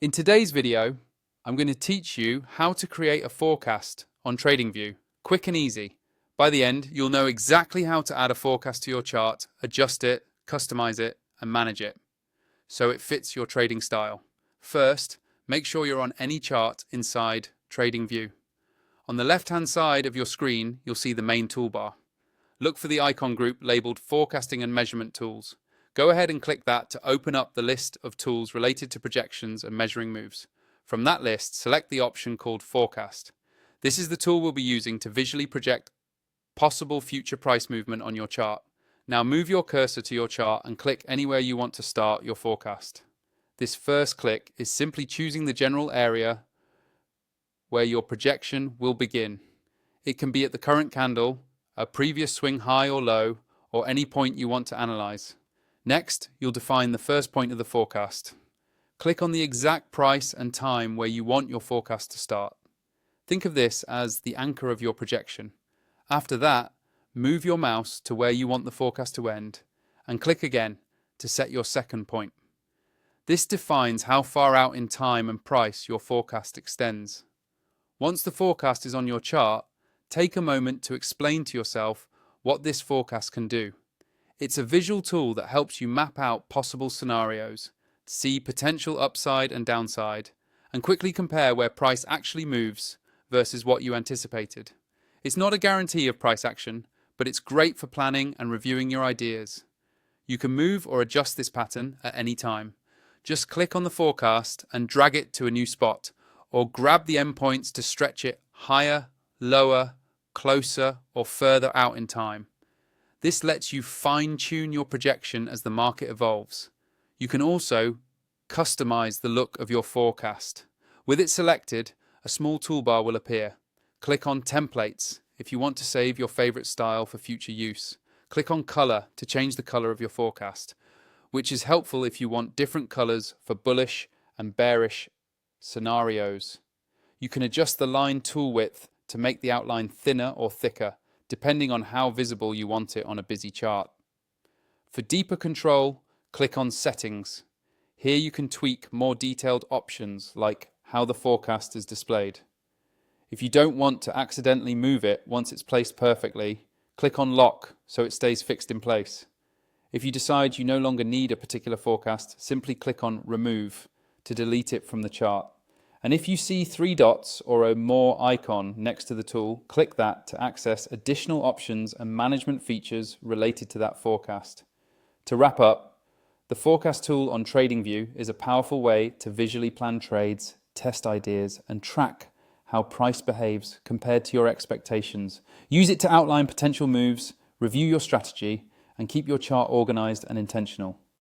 In today's video, I'm going to teach you how to create a forecast on Tradingview, quick and easy. By the end, you'll know exactly how to add a forecast to your chart, adjust it, customize it, and manage it so it fits your trading style. First, make sure you're on any chart inside Tradingview. On the left-hand side of your screen, you'll see the main toolbar. Look for the icon group labeled Forecasting and Measurement Tools. Go ahead and click that to open up the list of tools related to projections and measuring moves. From that list, select the option called Forecast. This is the tool we'll be using to visually project possible future price movement on your chart. Now move your cursor to your chart and click anywhere you want to start your forecast. This first click is simply choosing the general area where your projection will begin. It can be at the current candle, a previous swing high or low, or any point you want to analyze. Next, you'll define the first point of the forecast. Click on the exact price and time where you want your forecast to start. Think of this as the anchor of your projection. After that, move your mouse to where you want the forecast to end and click again to set your second point. This defines how far out in time and price your forecast extends. Once the forecast is on your chart, take a moment to explain to yourself what this forecast can do. It's a visual tool that helps you map out possible scenarios, see potential upside and downside, and quickly compare where price actually moves versus what you anticipated. It's not a guarantee of price action, but it's great for planning and reviewing your ideas. You can move or adjust this pattern at any time. Just click on the forecast and drag it to a new spot, or grab the endpoints to stretch it higher, lower, closer, or further out in time. This lets you fine-tune your projection as the market evolves. You can also customize the look of your forecast. With it selected, a small toolbar will appear. Click on Templates if you want to save your favorite style for future use. Click on Color to change the color of your forecast, which is helpful if you want different colors for bullish and bearish scenarios. You can adjust the line tool width to make the outline thinner or thicker, depending on how visible you want it on a busy chart. For deeper control, click on Settings. Here you can tweak more detailed options like how the forecast is displayed. If you don't want to accidentally move it once it's placed perfectly, click on Lock so it stays fixed in place. If you decide you no longer need a particular forecast, simply click on Remove to delete it from the chart. And if you see 3 dots or a More icon next to the tool, click that to access additional options and management features related to that forecast. To wrap up, the forecast tool on Tradingview is a powerful way to visually plan trades, test ideas, and track how price behaves compared to your expectations. Use it to outline potential moves, review your strategy, and keep your chart organized and intentional.